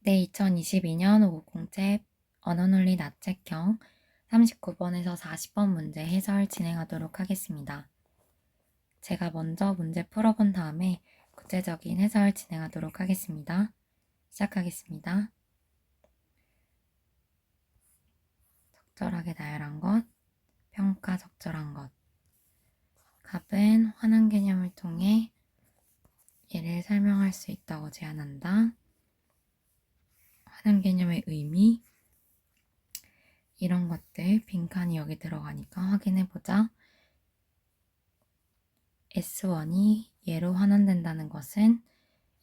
네, 2022년 5공책 언어논리 납책형 39번에서 40번 문제 해설 진행하도록 하겠습니다. 제가 먼저 문제 풀어본 다음에 구체적인 해설 진행하도록 하겠습니다. 시작하겠습니다. 적절하게 나열한 것, 평가 적절한 것. 갑은 환원 개념을 통해 얘를 설명할 수 있다고 제안한다. 환원 개념의 의미, 이런 것들 빈칸이 여기 들어가니까 확인해보자. S1이 예로 환원된다는 것은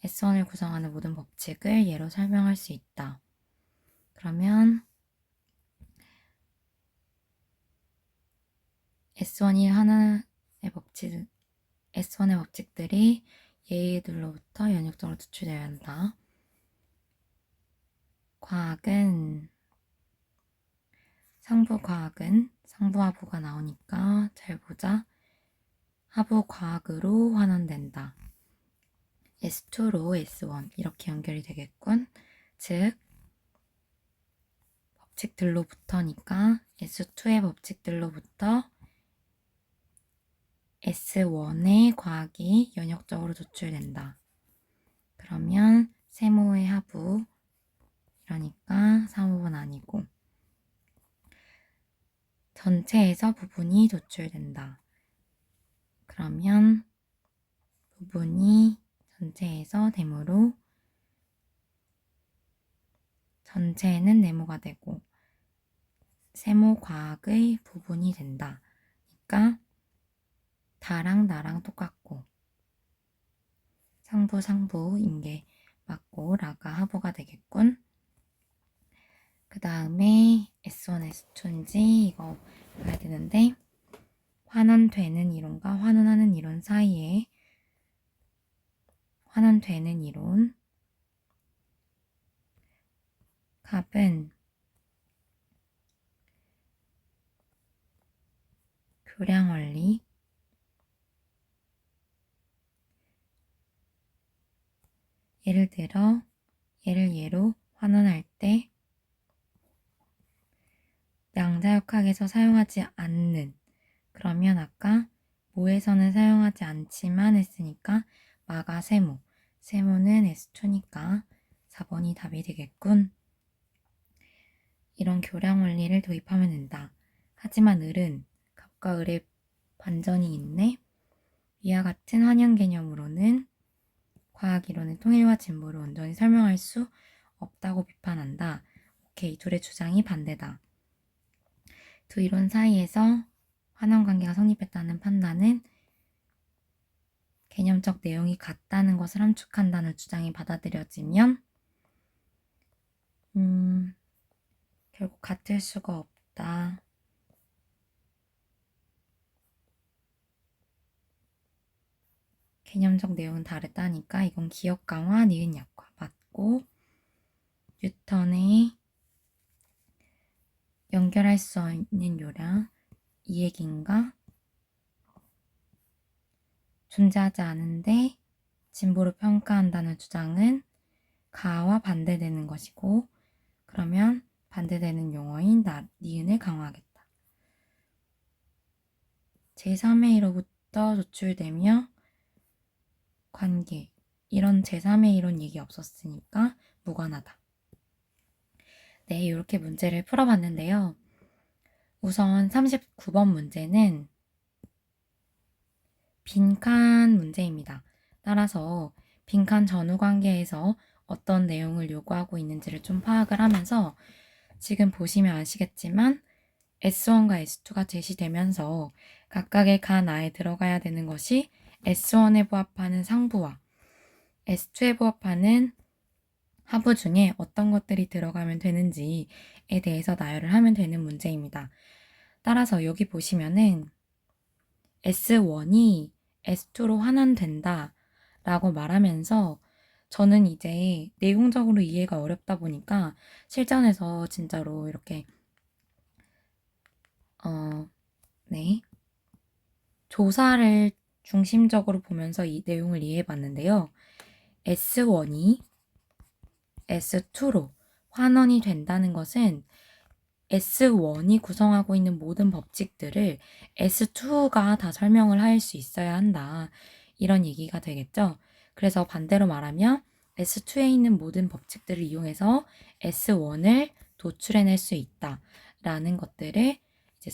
S1을 구성하는 모든 법칙을 예로 설명할 수 있다. 그러면 S1의 법칙들이 예들로부터 연역적으로 추출되어야 한다. 상부과학은 상부하부가 나오니까 잘 보자. 하부과학으로 환원된다. S2로 S1 이렇게 연결이 되겠군. 즉 법칙들로부터니까 S2의 법칙들로부터 S1의 과학이 연역적으로 도출된다. 그러면 세모의 하부, 이러니까 3호분 아니고 전체에서 부분이 도출된다. 그러면 부분이 전체에서 되므로 전체는 네모가 되고 세모 과학의 부분이 된다. 그러니까 다랑 나랑 똑같고 상부인 게 맞고 라가 하부가 되겠군. 그 다음에 S1, S2인지 이거 봐야 되는데 환원되는 이론과 환원하는 이론 사이에 환원되는 이론 갑은 교량원리 예를 들어 얘를 예로 환원할 때 양자역학에서 사용하지 않는 그러면 아까 모에서는 사용하지 않지만 했으니까 마가 세모는 S2니까 4번이 답이 되겠군. 이런 교량 원리를 도입하면 된다. 하지만 을은 갑과 을의 반전이 있네. 이와 같은 환영 개념으로는 과학이론의 통일과 진보를 온전히 설명할 수 없다고 비판한다. 오케이, 둘의 주장이 반대다. 두 이론 사이에서 환원관계가 성립했다는 판단은 개념적 내용이 같다는 것을 함축한다는 주장이 받아들여지면 결국 같을 수가 없다. 개념적 내용은 다르다니까 이건 기억 강화, 니은 약화 맞고 뉴턴의 연결할 수 있는 요량 이 얘기인가? 존재하지 않은데 진보를 평가한다는 주장은 가와 반대되는 것이고 그러면 반대되는 용어인 니은을 강화하겠다. 제3의 1로부터 도출되며 관계 이런 제3의 이론 얘기 없었으니까 무관하다. 네, 이렇게 문제를 풀어봤는데요. 우선 39번 문제는 빈칸 문제입니다. 따라서 빈칸 전후 관계에서 어떤 내용을 요구하고 있는지를 좀 파악을 하면서 지금 보시면 아시겠지만 S1과 S2가 제시되면서 각각의 간 아에 들어가야 되는 것이 S1에 부합하는 상부와 S2에 부합하는 하부 중에 어떤 것들이 들어가면 되는지에 대해서 나열을 하면 되는 문제입니다. 따라서 여기 보시면은 S1이 S2로 환원된다 라고 말하면서 저는 이제 내용적으로 이해가 어렵다 보니까 실전에서 진짜로 이렇게 조사를 중심적으로 보면서 이 내용을 이해해 봤는데요. S1이 S2로 환원이 된다는 것은 S1이 구성하고 있는 모든 법칙들을 S2가 다 설명을 할 수 있어야 한다. 이런 얘기가 되겠죠. 그래서 반대로 말하면 S2에 있는 모든 법칙들을 이용해서 S1을 도출해낼 수 있다. 라는 것들을 이제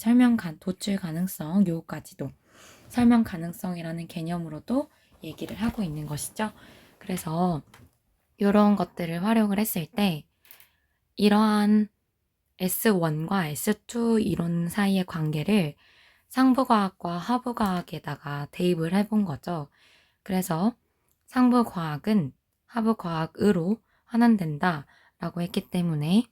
도출 가능성, 요까지도 설명 가능성이라는 개념으로도 얘기를 하고 있는 것이죠. 그래서 이런 것들을 활용을 했을 때 이러한 S1과 S2 이론 사이의 관계를 상부과학과 하부과학에다가 대입을 해본 거죠. 그래서 상부과학은 하부과학으로 환원된다 라고 했기 때문에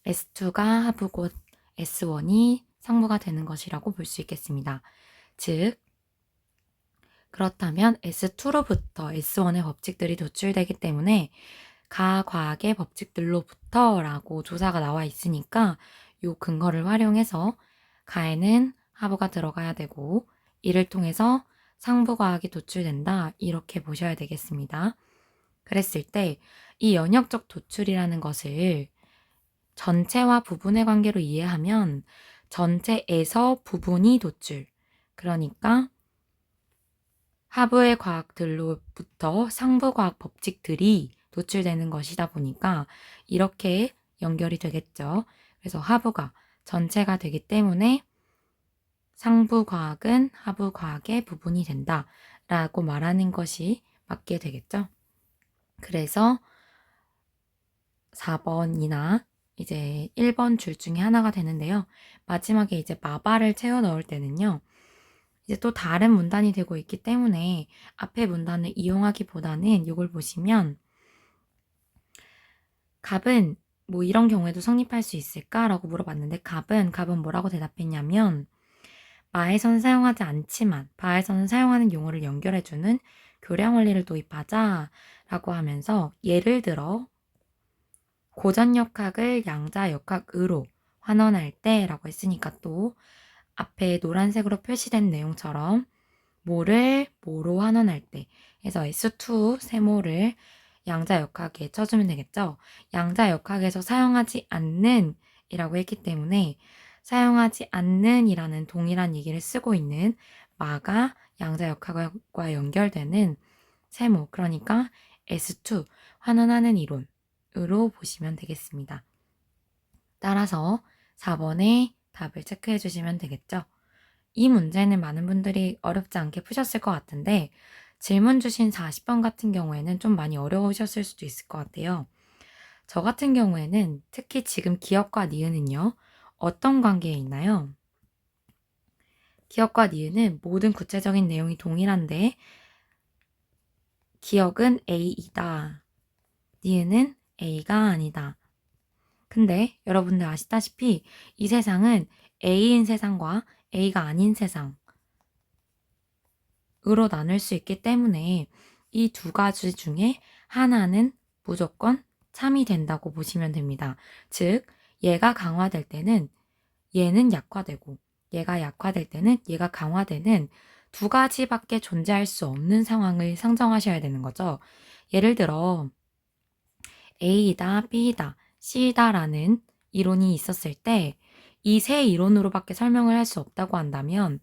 S2가 하부고 S1이 상부가 되는 것이라고 볼 수 있겠습니다. 즉, 그렇다면 S2로부터 S1의 법칙들이 도출되기 때문에 가 과학의 법칙들로부터 라고 조사가 나와 있으니까 이 근거를 활용해서 가에는 하부가 들어가야 되고 이를 통해서 상부과학이 도출된다 이렇게 보셔야 되겠습니다. 그랬을 때 이 연역적 도출이라는 것을 전체와 부분의 관계로 이해하면 전체에서 부분이 도출, 그러니까 하부의 과학들로부터 상부 과학 법칙들이 도출되는 것이다 보니까 이렇게 연결이 되겠죠. 그래서 하부가 전체가 되기 때문에 상부 과학은 하부 과학의 부분이 된다 라고 말하는 것이 맞게 되겠죠. 그래서 4번이나 이제 1번 줄 중에 하나가 되는데요. 마지막에 이제 마발을 채워 넣을 때는요. 이제 또 다른 문단이 되고 있기 때문에 앞에 문단을 이용하기보다는 이걸 보시면 갑은 뭐 이런 경우에도 성립할 수 있을까라고 물어봤는데 갑은 뭐라고 대답했냐면 마에서는 사용하지 않지만 바에서는 사용하는 용어를 연결해주는 교량 원리를 도입하자 라고 하면서 예를 들어 고전역학을 양자역학으로 환원할 때 라고 했으니까 또 앞에 노란색으로 표시된 내용처럼 모를 모로 환원할 때 해서 S2 세모를 양자역학에 쳐주면 되겠죠. 양자역학에서 사용하지 않는 이라고 했기 때문에 사용하지 않는 이라는 동일한 얘기를 쓰고 있는 마가 양자역학과 연결되는 세모, 그러니까 S2 환원하는 이론으로 보시면 되겠습니다. 따라서 4번의 답을 체크해 주시면 되겠죠. 이 문제는 많은 분들이 어렵지 않게 푸셨을 것 같은데 질문 주신 40번 같은 경우에는 좀 많이 어려우셨을 수도 있을 것 같아요. 저 같은 경우에는 특히 지금 기억과 니은은요. 어떤 관계에 있나요? 기억과 니은은 모든 구체적인 내용이 동일한데 기억은 A이다. 니은은 A가 아니다. 근데 여러분들 아시다시피 이 세상은 A인 세상과 A가 아닌 세상으로 나눌 수 있기 때문에 이 두 가지 중에 하나는 무조건 참이 된다고 보시면 됩니다. 즉, 얘가 강화될 때는 얘는 약화되고 얘가 약화될 때는 얘가 강화되는 두 가지밖에 존재할 수 없는 상황을 상정하셔야 되는 거죠. 예를 들어 A이다, B이다, C다라는 이론이 있었을 때 이 세 이론으로밖에 설명을 할 수 없다고 한다면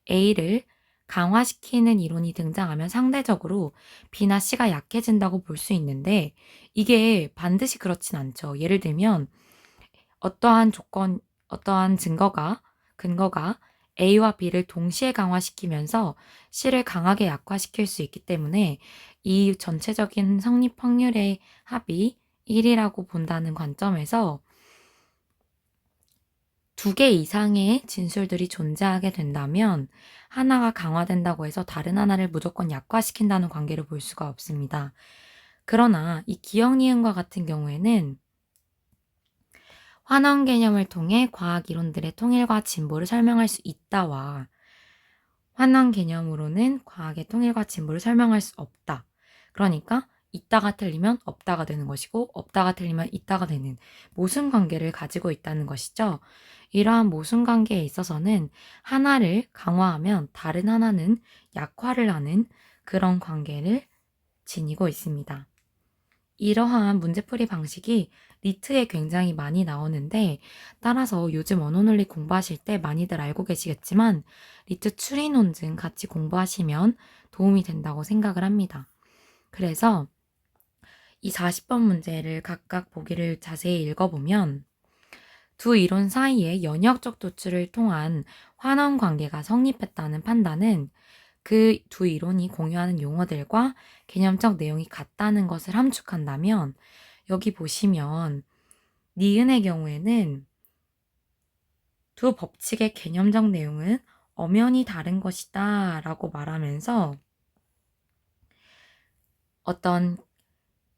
A를 강화시키는 이론이 등장하면 상대적으로 B나 C가 약해진다고 볼 수 있는데 이게 반드시 그렇진 않죠. 예를 들면 어떠한 근거가 A와 B를 동시에 강화시키면서 C를 강하게 약화시킬 수 있기 때문에 이 전체적인 성립 확률의 합이 1이라고 본다는 관점에서 두 개 이상의 진술들이 존재하게 된다면 하나가 강화된다고 해서 다른 하나를 무조건 약화시킨다는 관계를 볼 수가 없습니다. 그러나 이 기억 니은과 같은 경우에는 환원 개념을 통해 과학 이론들의 통일과 진보를 설명할 수 있다와 환원 개념으로는 과학의 통일과 진보를 설명할 수 없다. 그러니까 있다가 틀리면 없다가 되는 것이고 없다가 틀리면 있다가 되는 모순 관계를 가지고 있다는 것이죠. 이러한 모순 관계에 있어서는 하나를 강화하면 다른 하나는 약화를 하는 그런 관계를 지니고 있습니다. 이러한 문제풀이 방식이 리트에 굉장히 많이 나오는데 따라서 요즘 언어논리 공부하실 때 많이들 알고 계시겠지만 리트 추리논증 같이 공부하시면 도움이 된다고 생각을 합니다. 그래서 이 40번 문제를 각각 보기를 자세히 읽어보면 두 이론 사이에 연역적 도출을 통한 환원 관계가 성립했다는 판단은 그 두 이론이 공유하는 용어들과 개념적 내용이 같다는 것을 함축한다면 여기 보시면 니은의 경우에는 두 법칙의 개념적 내용은 엄연히 다른 것이다 라고 말하면서 어떤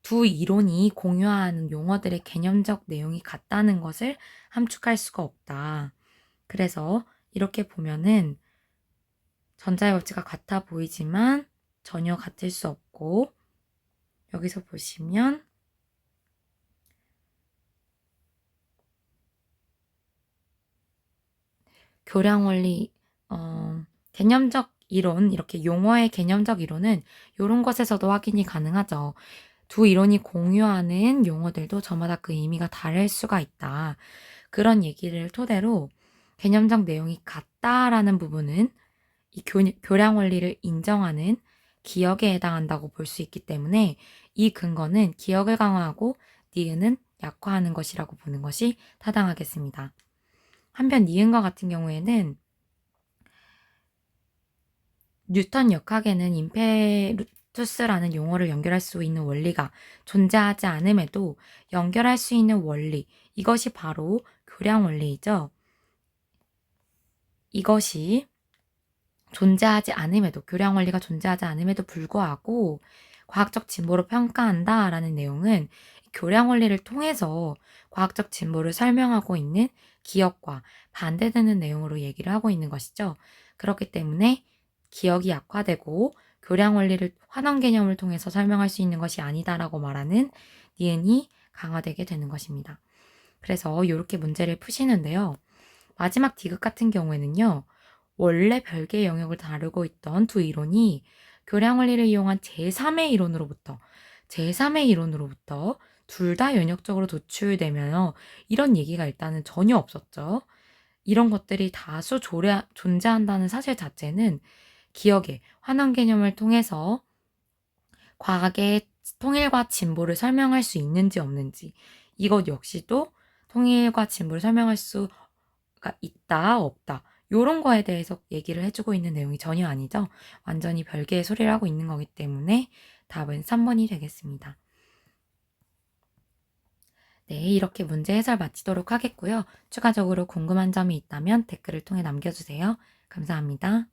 두 이론이 공유하는 용어들의 개념적 내용이 같다는 것을 함축할 수가 없다. 그래서 이렇게 보면은 전자의 법칙과 같아 보이지만 전혀 같을 수 없고 여기서 보시면 교량 원리, 개념적 이론, 이렇게 용어의 개념적 이론은 이런 것에서도 확인이 가능하죠. 두 이론이 공유하는 용어들도 저마다 그 의미가 다를 수가 있다. 그런 얘기를 토대로 개념적 내용이 같다라는 부분은 이 교량 원리를 인정하는 기억에 해당한다고 볼 수 있기 때문에 이 근거는 기억을 강화하고 니은은 약화하는 것이라고 보는 것이 타당하겠습니다. 한편 니은과 같은 경우에는 뉴턴 역학에는 임페루투스라는 용어를 연결할 수 있는 원리가 존재하지 않음에도 연결할 수 있는 원리, 이것이 바로 교량 원리이죠. 이것이 존재하지 않음에도, 교량 원리가 존재하지 않음에도 불구하고 과학적 진보로 평가한다라는 내용은 교량 원리를 통해서 과학적 진보를 설명하고 있는 기억과 반대되는 내용으로 얘기를 하고 있는 것이죠. 그렇기 때문에 기억이 약화되고 교량 원리를 환원 개념을 통해서 설명할 수 있는 것이 아니다라고 말하는 니은이 강화되게 되는 것입니다. 그래서 이렇게 문제를 푸시는데요. 마지막 디귿 같은 경우에는요. 원래 별개의 영역을 다루고 있던 두 이론이 교량 원리를 이용한 제3의 이론으로부터 둘 다 연역적으로 도출되면 이런 얘기가 일단은 전혀 없었죠. 이런 것들이 다수 존재한다는 사실 자체는 기억의 환원 개념을 통해서 과학의 통일과 진보를 설명할 수 있는지 없는지 이것 역시도 통일과 진보를 설명할 수가 있다 없다 이런 거에 대해서 얘기를 해주고 있는 내용이 전혀 아니죠. 완전히 별개의 소리를 하고 있는 거기 때문에 답은 3번이 되겠습니다. 네, 이렇게 문제 해설 마치도록 하겠고요. 추가적으로 궁금한 점이 있다면 댓글을 통해 남겨주세요. 감사합니다.